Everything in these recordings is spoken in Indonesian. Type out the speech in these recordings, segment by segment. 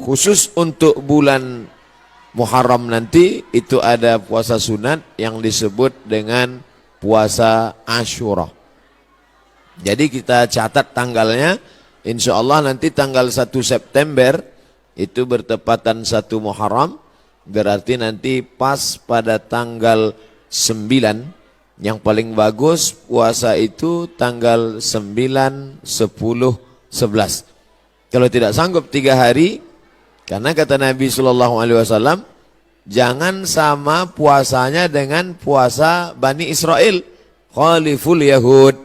khusus untuk bulan Muharram nanti itu ada puasa sunat yang disebut dengan puasa Asyura. Jadi kita catat tanggalnya, insya Allah nanti tanggal 1 September itu bertepatan 1 Muharram, berarti nanti pas pada tanggal 9, yang paling bagus puasa itu tanggal 9, 10, 11. Kalau tidak sanggup 3 hari, karena kata Nabi SAW, jangan sama puasanya dengan puasa Bani Israel. Khaliful Yahud.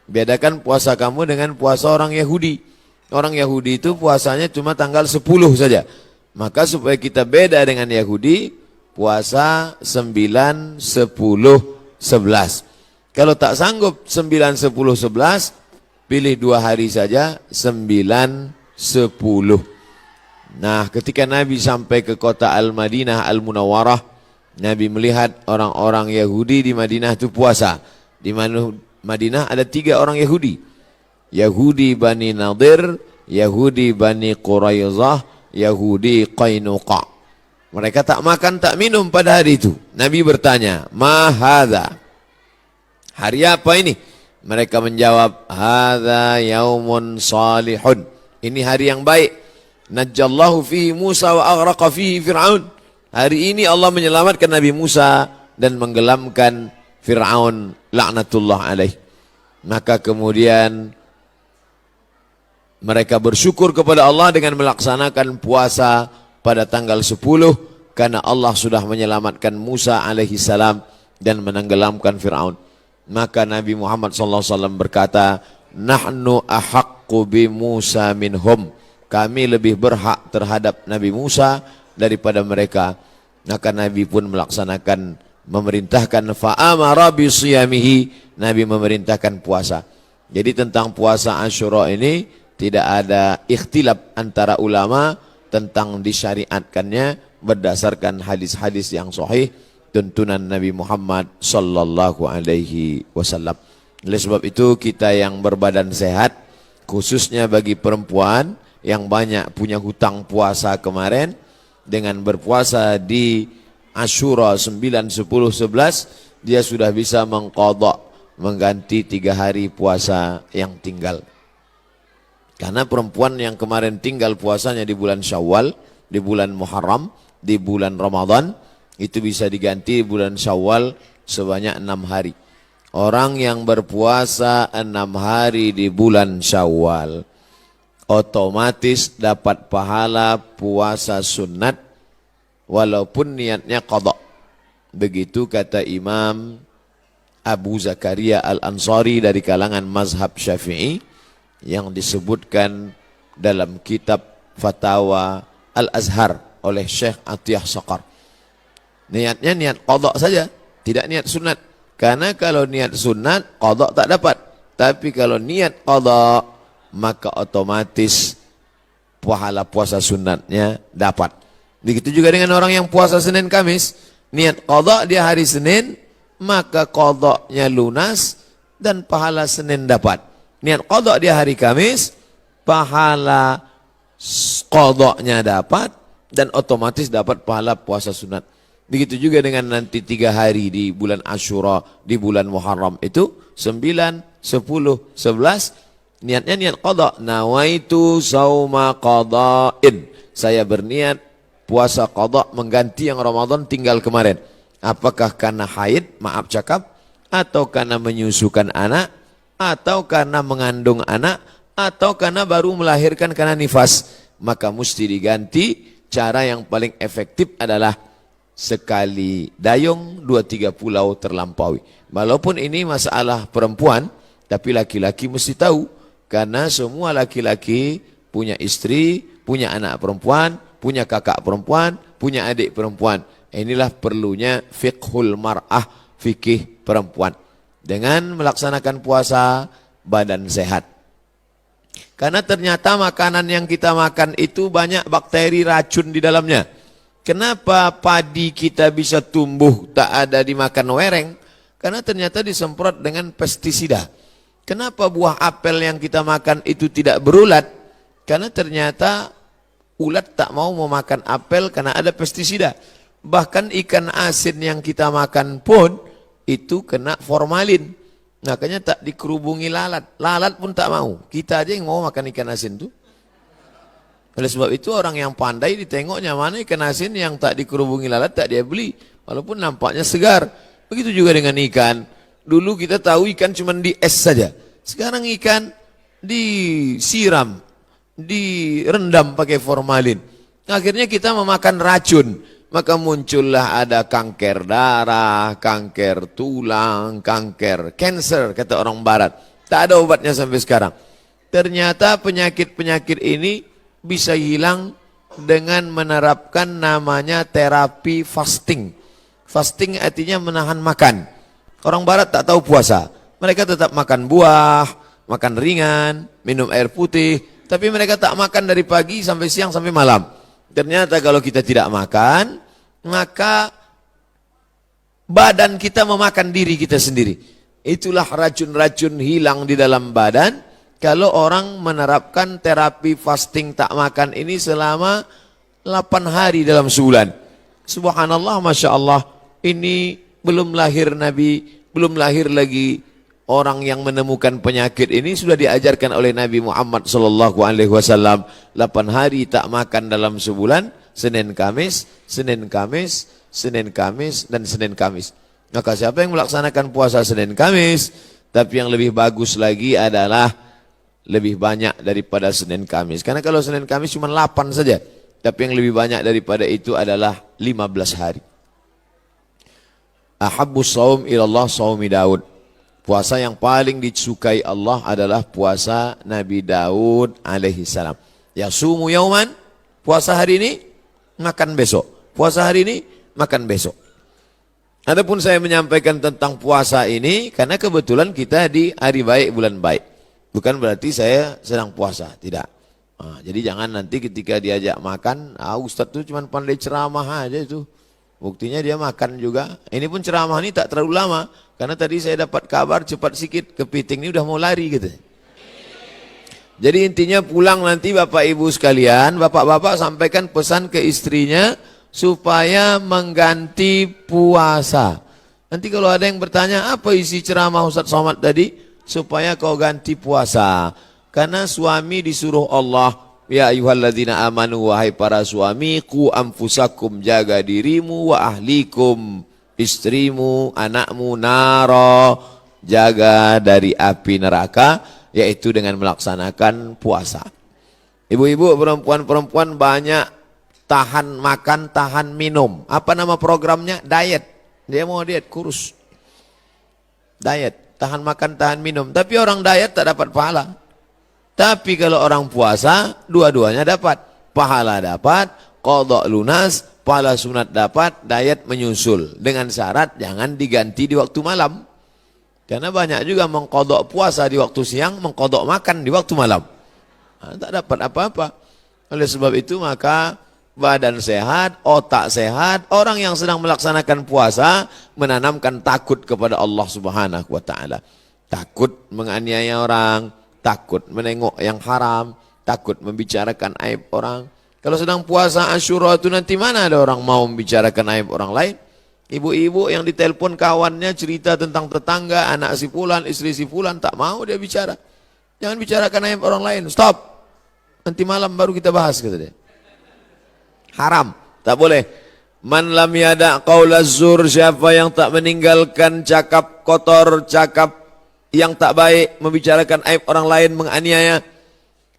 Bedakan puasa kamu dengan puasa orang Yahudi. Orang Yahudi itu puasanya cuma tanggal 10 saja. Maka supaya kita beda dengan Yahudi, puasa 9, 10, 11. Kalau tak sanggup 9, 10, 11, pilih 2 hari saja, 9, 10. Nah, ketika Nabi sampai ke kota Al-Madinah Al-Munawwarah, Nabi melihat orang-orang Yahudi di Madinah itu puasa. Di Madinah ada 3 orang Yahudi. Yahudi Bani Nadir, Yahudi Bani Quraizah, Yahudi Qainuqa. Mereka tak makan, tak minum pada hari itu. Nabi bertanya, "Ma hadza?" Hari apa ini? Mereka menjawab, "Hadza yaumun salihun." Ini hari yang baik. Najjallahu fihi Musa wa aghraqa fihi Fir'aun. Hari ini Allah menyelamatkan Nabi Musa dan menggelamkan Fir'aun laknatullah alaih. Maka kemudian mereka bersyukur kepada Allah dengan melaksanakan puasa pada tanggal 10 karena Allah sudah menyelamatkan Musa alaihi salam dan menenggelamkan Fir'aun. Maka Nabi Muhammad SAW berkata, "Nahnu ahaqqu bi Musa minhum." Kami lebih berhak terhadap Nabi Musa daripada mereka. Maka Nabi pun melaksanakan, memerintahkan fa'amara bisiyamihi. Nabi memerintahkan puasa. Jadi tentang puasa Asyura ini tidak ada ikhtilaf antara ulama tentang disyariatkannya berdasarkan hadis-hadis yang sahih tuntunan Nabi Muhammad sallallahu alaihi wasallam. Oleh sebab itu kita yang berbadan sehat, khususnya bagi perempuan yang banyak punya hutang puasa kemarin, dengan berpuasa di Asyura 9, 10, 11, dia sudah bisa mengqadha, mengganti 3 hari puasa yang tinggal. Karena perempuan yang kemarin tinggal puasanya di bulan Syawal, di bulan Muharram, di bulan Ramadan, itu bisa diganti di bulan Syawal sebanyak 6 hari. Orang yang berpuasa 6 hari di bulan Syawal otomatis dapat pahala puasa sunat walaupun niatnya qadha. Begitu kata Imam Abu Zakaria Al-Ansari dari kalangan mazhab Syafi'i yang disebutkan dalam kitab Fatawa Al-Azhar oleh Syekh Atiyah Saqar. Niatnya niat qadha saja, tidak niat sunat. Karena kalau niat sunat qadha tak dapat. Tapi kalau niat qadha maka otomatis pahala puasa sunatnya dapat. Begitu juga dengan orang yang puasa Senin Kamis, niat qadha dia hari Senin, maka qadhanya lunas dan pahala Senin dapat. Niat qadha dia hari Kamis, pahala qadhanya dapat dan otomatis dapat pahala puasa sunat. Begitu juga dengan nanti 3 hari di bulan Asyura, di bulan Muharram itu 9, 10, 11. Niatnya niat qadha. Nawaitu sauma qadha'in. Saya berniat puasa qadha mengganti yang Ramadan tinggal kemarin. Apakah karena haid, maaf cakap, atau karena menyusukan anak, atau karena mengandung anak, atau karena baru melahirkan karena nifas. Maka mesti diganti. Cara yang paling efektif adalah sekali dayung 2-3 pulau terlampaui. Walaupun ini masalah perempuan, tapi laki-laki mesti tahu. Karena semua laki-laki punya istri, punya anak perempuan, punya kakak perempuan, punya adik perempuan. Inilah perlunya fiqhul mar'ah, fikih perempuan. Dengan melaksanakan puasa, badan sehat. Karena ternyata makanan yang kita makan itu banyak bakteri racun di dalamnya. Kenapa padi kita bisa tumbuh tak ada dimakan wereng? Karena ternyata disemprot dengan pestisida. Kenapa buah apel yang kita makan itu tidak berulat? Karena ternyata Ulat tak mau memakan apel karena ada pestisida. Bahkan ikan asin yang kita makan pun itu kena formalin. Makanya tak dikerubungi lalat. Lalat pun tak mau. Kita aja yang mau makan ikan asin tuh. Oleh sebab itu orang yang pandai ditengoknya mana ikan asin yang tak dikerubungi lalat tak dia beli. Walaupun nampaknya segar. Begitu juga dengan ikan. Dulu kita tahu ikan cuma di es saja. Sekarang ikan disiram, direndam pakai formalin. Akhirnya kita memakan racun. Maka muncullah ada kanker darah, kanker tulang, kanker cancer kata orang barat. Tak ada obatnya sampai sekarang. Ternyata penyakit-penyakit ini bisa hilang dengan menerapkan namanya terapi fasting. Fasting artinya menahan makan. Orang barat tak tahu puasa. Mereka tetap makan buah, makan ringan, minum air putih. Tapi mereka tak makan dari pagi sampai siang sampai malam. Ternyata kalau kita tidak makan, maka badan kita memakan diri kita sendiri. Itulah racun-racun hilang di dalam badan. Kalau orang menerapkan terapi fasting tak makan ini selama 8 hari dalam sebulan. Subhanallah, Masya Allah. Ini belum lahir Nabi, belum lahir lagi orang yang menemukan penyakit ini sudah diajarkan oleh Nabi Muhammad SAW. 8 hari tak makan dalam sebulan, Senin Kamis, Senin Kamis, Senin Kamis, dan Senin Kamis. Maka siapa yang melaksanakan puasa Senin Kamis, tapi yang lebih bagus lagi adalah lebih banyak daripada Senin Kamis. Karena kalau Senin Kamis cuma 8 saja, tapi yang lebih banyak daripada itu adalah 15 hari. Ahabbus saum ilallah saumi Daud. Puasa yang paling disukai Allah adalah puasa Nabi Daud alaihi salam. Yasumu yauman, puasa hari ini, makan besok. Puasa hari ini, makan besok. Adapun saya menyampaikan tentang puasa ini karena kebetulan kita di hari baik, bulan baik. Bukan berarti saya sedang puasa, tidak. Jadi jangan nanti ketika diajak makan, Ustadz tuh cuma pandai ceramah aja itu. Buktinya dia makan juga. Ini pun ceramah ini tak terlalu lama. Karena tadi saya dapat kabar cepat sikit, kepiting ini udah mau lari gitu. Jadi intinya pulang nanti Bapak Ibu sekalian, Bapak-bapak sampaikan pesan ke istrinya supaya mengganti puasa. Nanti kalau ada yang bertanya, apa isi ceramah Ustadz Somad tadi? Supaya kau ganti puasa. Karena suami disuruh Allah, ya ayyuhalladzina amanu, wahai para suami, qu anfusakum, jaga dirimu, wa ahlikum, istrimu, anakmu, naro, jaga dari api neraka, yaitu dengan melaksanakan puasa. Ibu-ibu, perempuan-perempuan banyak tahan makan, tahan minum. Apa nama programnya? Diet. Dia mau diet, kurus. Diet, tahan makan, tahan minum. Tapi orang diet tak dapat pahala. Tapi kalau orang puasa, dua-duanya dapat. Pahala dapat, qadha lunas, pahala sunat dapat, diet menyusul. Dengan syarat jangan diganti di waktu malam. Karena banyak juga mengqadha puasa di waktu siang, mengqadha makan di waktu malam. Tak dapat apa-apa. Oleh sebab itu maka badan sehat, otak sehat, orang yang sedang melaksanakan puasa menanamkan takut kepada Allah Subhanahu wa taala. Takut menganiaya orang, takut menengok yang haram, takut membicarakan aib orang. Kalau sedang puasa Asyura itu nanti mana ada orang mau membicarakan aib orang lain? Ibu-ibu yang ditelepon kawannya cerita tentang tetangga, anak si fulan, istri si fulan, tak mau dia bicara. Jangan bicarakan aib orang lain, stop. Nanti malam baru kita bahas, kata dia. Haram, tak boleh. Man lam yada qaulaz zur, siapa yang tak meninggalkan cakap kotor, cakap yang tak baik, membicarakan aib orang lain, menganiaya,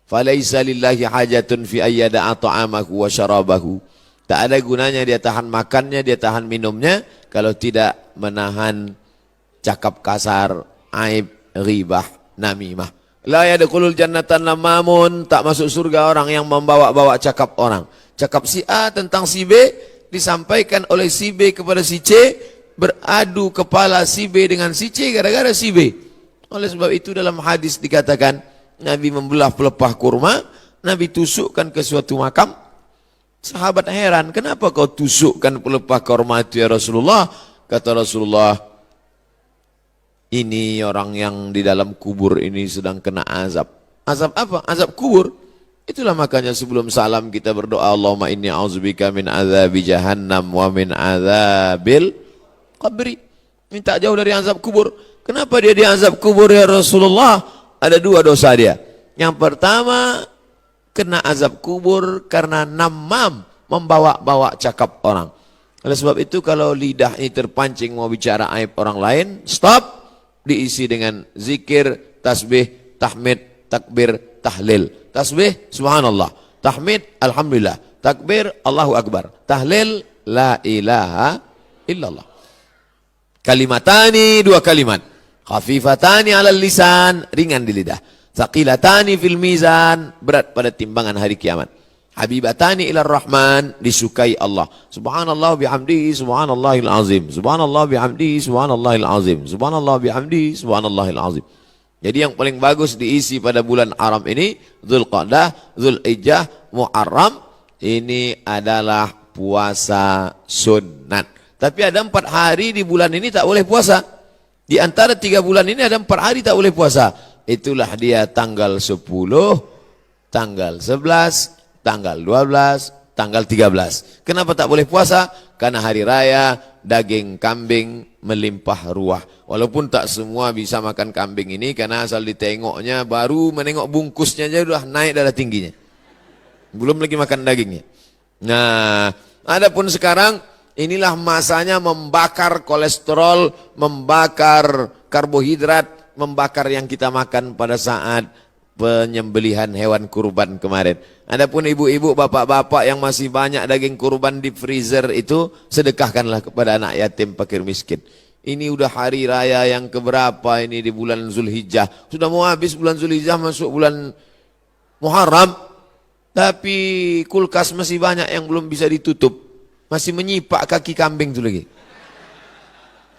falaisa lillahi hajatun fi ayyada'a ta'amahu wa syarabahu. Tak ada gunanya dia tahan makannya, dia tahan minumnya kalau tidak menahan cakap kasar, aib, ghibah, namimah. La yadkhulul jannatan lamamun, tak masuk surga orang yang membawa-bawa cakap orang. Cakap si A tentang si B disampaikan oleh si B kepada si C, beradu kepala si B dengan si C gara-gara si B. Oleh sebab itu dalam hadis dikatakan Nabi membelah pelepah kurma, Nabi tusukkan ke suatu makam. Sahabat heran, kenapa kau tusukkan pelepah kurma itu ya Rasulullah? Kata Rasulullah, ini orang yang di dalam kubur ini sedang kena azab. Azab apa? Azab kubur. Itulah makanya sebelum salam kita berdoa, Allahumma inni a'udzubika min azabi jahannam wa min azabil qabri. Minta jauh dari azab kubur. Kenapa dia diazab kubur ya Rasulullah? Ada dua dosa dia. Yang pertama, kena azab kubur karena namam, membawa-bawa cakap orang. Oleh sebab itu kalau lidah ini terpancing mau bicara aib orang lain, stop. Diisi dengan zikir, tasbih, tahmid, takbir, tahlil. Tasbih, subhanallah. Tahmid, alhamdulillah. Takbir, Allahu akbar. Tahlil, la ilaha illallah. Kalimatani, dua kalimat. Khafifatani alal lisan, ringan di lidah. Thaqilatani fil mizan, berat pada timbangan hari kiamat. Habibatani ilar rahman, disukai Allah. Subhanallah bihamdihi subhanallahil azim. Subhanallah bihamdihi subhanallahil azim. Subhanallah bihamdihi subhanallahil azim. Jadi yang paling bagus diisi pada bulan haram ini, Dzulqa'dah, Dzulhijjah, Muharram, ini adalah puasa sunat. Tapi ada 4 hari di bulan ini tak boleh puasa. Di antara 3 bulan ini ada 4 hari tak boleh puasa. Itulah dia tanggal 10, tanggal 11, tanggal 12, tanggal 13. Kenapa tak boleh puasa? Karena hari raya daging kambing melimpah ruah. Walaupun tak semua bisa makan kambing ini, karena asal ditengoknya, baru menengok bungkusnya aja sudah naik darah tingginya. Belum lagi makan dagingnya. Nah, adapun sekarang inilah masanya membakar kolesterol, membakar karbohidrat, membakar yang kita makan pada saat penyembelihan hewan kurban kemarin. Adapun ibu-ibu, bapak-bapak yang masih banyak daging kurban di freezer itu, sedekahkanlah kepada anak yatim, fakir miskin. Ini udah hari raya yang keberapa ini di bulan Zulhijjah. Sudah mau habis bulan Zulhijjah, masuk bulan Muharram. Tapi kulkas masih banyak yang belum bisa ditutup. Masih menyipak kaki kambing itu lagi.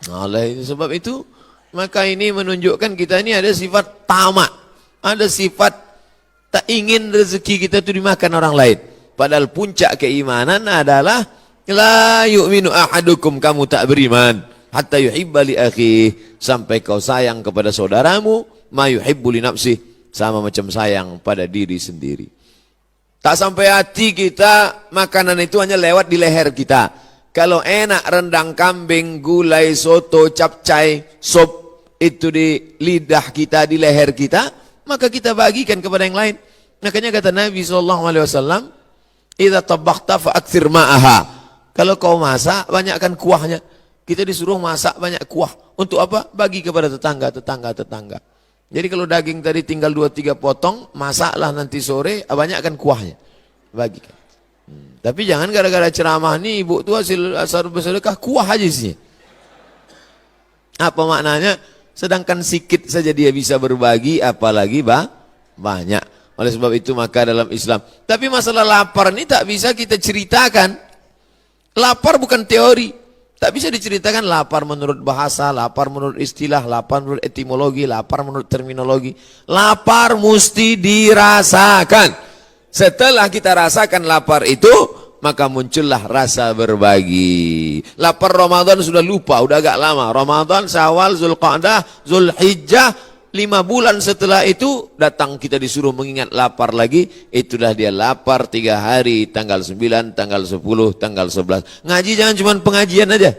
Oleh sebab itu, maka ini menunjukkan kita ini ada sifat tamak. Ada sifat tak ingin rezeki kita itu dimakan orang lain. Padahal puncak keimanan adalah la yu'minu ahadukum, kamu tak beriman hatta yuhibba li akhihi, sampai kau sayang kepada saudaramu ma yuhibbu li nafsihi, sama macam sayang pada diri sendiri. Tak sampai hati kita, makanan itu hanya lewat di leher kita. Kalau enak rendang kambing, gulai, soto, capcay, sop itu di lidah kita, di leher kita, maka kita bagikan kepada yang lain. Makanya kata Nabi SAW, idza tabakhta fa aktsir ma'aha. Kalau kau masak, banyakkan kuahnya. Kita disuruh masak banyak kuah. Untuk apa? Bagi kepada tetangga. Jadi kalau daging tadi tinggal 2-3 potong, masaklah nanti sore, banyakkan kuahnya. Bagikan. Tapi jangan gara-gara ceramah nih, ibu tua asal bersedekah, kuah aja isinya. Apa maknanya? Sedangkan sikit saja dia bisa berbagi, apalagi banyak. Oleh sebab itu maka dalam Islam. Tapi masalah lapar ini tak bisa kita ceritakan. Lapar bukan teori. Tak bisa diceritakan lapar menurut bahasa, lapar menurut istilah, lapar menurut etimologi, lapar menurut terminologi. Lapar mesti dirasakan. Setelah kita rasakan lapar itu, maka muncullah rasa berbagi. Lapar Ramadan sudah lupa, udah agak lama. Ramadan, Syawal, Dzulqa'dah, Dzulhijjah, 5 bulan setelah itu datang kita disuruh mengingat lapar lagi. Itulah dia lapar 3 hari, tanggal 9, tanggal 10, tanggal 11. Ngaji jangan cuma pengajian aja.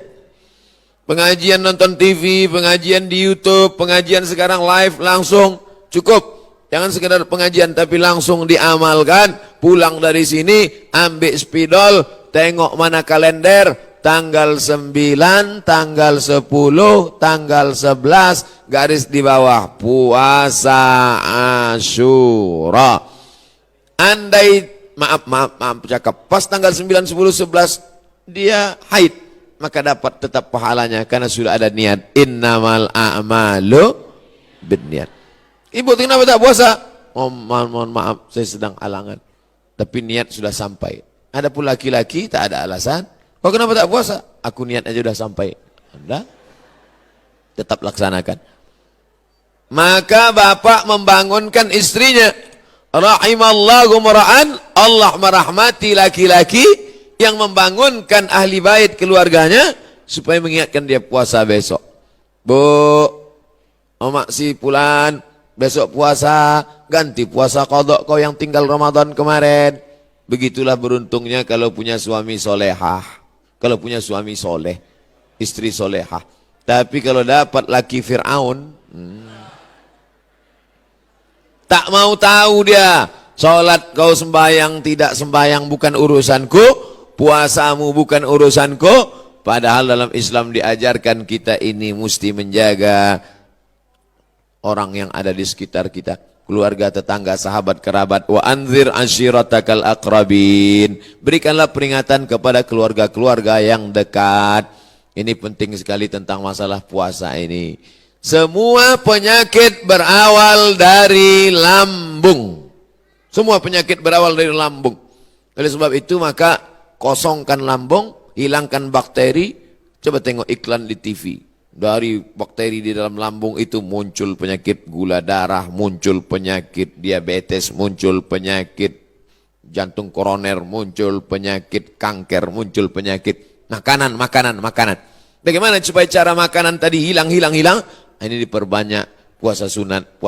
Pengajian nonton TV, pengajian di YouTube, pengajian sekarang live langsung, cukup. Jangan sekedar pengajian tapi langsung diamalkan. Pulang dari sini, ambil spidol, tengok mana kalender, tanggal 9, tanggal 10, tanggal 11, garis di bawah, puasa Asyura. Andai, maaf cakap, pas tanggal 9, 10, 11, dia haid, maka dapat tetap pahalanya, karena sudah ada niat. Innamal a'malu binniat. Ibu kenapa tak puasa? Mohon maaf, saya sedang halangan. Tapi niat sudah sampai. Adapun laki-laki tak ada alasan. Kau kenapa tak puasa? Aku niat aja sudah sampai. Anda tetap laksanakan. Maka bapak membangunkan istrinya. Rahimallahu mar'an, Allah merahmati laki-laki yang membangunkan ahli bait keluarganya supaya mengingatkan dia puasa besok. Bu, Omak si Pulan, besok puasa, ganti puasa qadha kau yang tinggal Ramadan kemarin. Begitulah beruntungnya kalau punya suami solehah, kalau punya suami soleh, istri solehah. Tapi kalau dapat laki Fir'aun, tak mau tahu dia. Sholat kau sembahyang, tidak sembahyang bukan urusanku, puasamu bukan urusanku. Padahal dalam Islam diajarkan kita ini mesti menjaga orang yang ada di sekitar kita, keluarga, tetangga, sahabat, kerabat. Wa anzir ashiratakal aqrabin. Berikanlah peringatan kepada keluarga-keluarga yang dekat. Ini penting sekali tentang masalah puasa ini. Semua penyakit berawal dari lambung. Semua penyakit berawal dari lambung. Oleh sebab itu maka kosongkan lambung, hilangkan bakteri. Coba tengok iklan di TV. Dari bakteri di dalam lambung itu muncul penyakit gula darah, muncul penyakit diabetes, muncul penyakit jantung koroner, muncul penyakit kanker, muncul penyakit makanan. Bagaimana supaya cara makanan tadi hilang? Ini diperbanyak puasa sunat.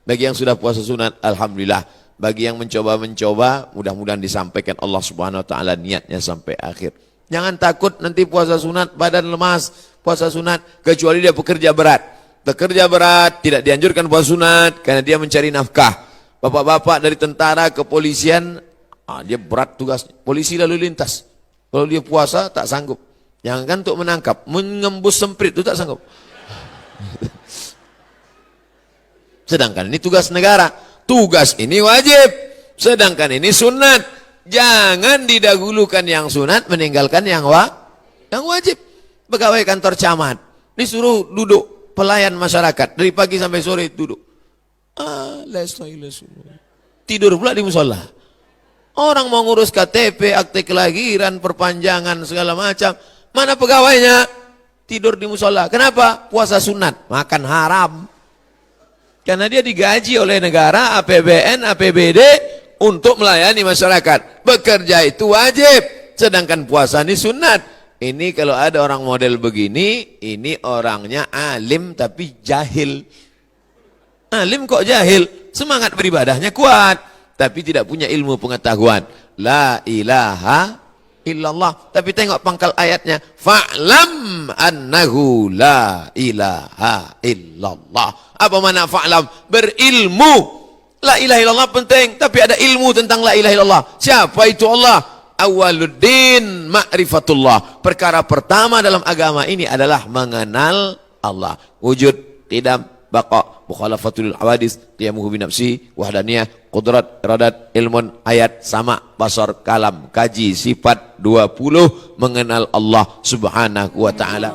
Bagi yang sudah puasa sunat, alhamdulillah. Bagi yang mencoba, mudah-mudahan disampaikan Allah Subhanahu wa taala niatnya sampai akhir. Jangan takut nanti puasa sunat badan lemas, puasa sunat kecuali dia pekerja berat. Pekerja berat tidak dianjurkan puasa sunat karena dia mencari nafkah. Bapak-bapak dari tentara, kepolisian, dia berat tugas. Polisi lalu lintas. Kalau dia puasa tak sanggup. Jangan untuk menangkap, mengembus semprit itu tak sanggup. Sedangkan ini tugas negara. Tugas ini wajib. Sedangkan ini sunat. Jangan didahulukan yang sunat, meninggalkan yang wajib. Pegawai kantor camat disuruh duduk, pelayan masyarakat dari pagi sampai sore duduk. Tidur pula di musola. Orang mau ngurus KTP, akte kelahiran, perpanjangan segala macam. Mana pegawainya? Tidur di musola. Kenapa? Puasa sunat, makan haram. Karena dia digaji oleh negara, APBN, APBD untuk melayani masyarakat. Bekerja itu wajib, sedangkan puasa ini sunat. Ini kalau ada orang model begini, ini orangnya alim tapi jahil. Alim kok jahil? Semangat beribadahnya kuat, tapi tidak punya ilmu pengetahuan. La ilaha illallah. Tapi tengok pangkal ayatnya. Fa'lam annahu la ilaha illallah. Apa makna fa'lam? Berilmu. La ilaha illallah penting, tapi ada ilmu tentang la ilaha illallah. Siapa itu Allah? Awaluddin ma'rifatullah. Perkara pertama dalam agama ini adalah mengenal Allah. Wujud, qidam, baqa, mukhalafatul hawadis, qiyamuhu binafsi, wahdaniyah, qudrat, iradat, ilmun, ayat, sama, basar, kalam, kaji, sifat 20, mengenal Allah subhanahu wa ta'ala.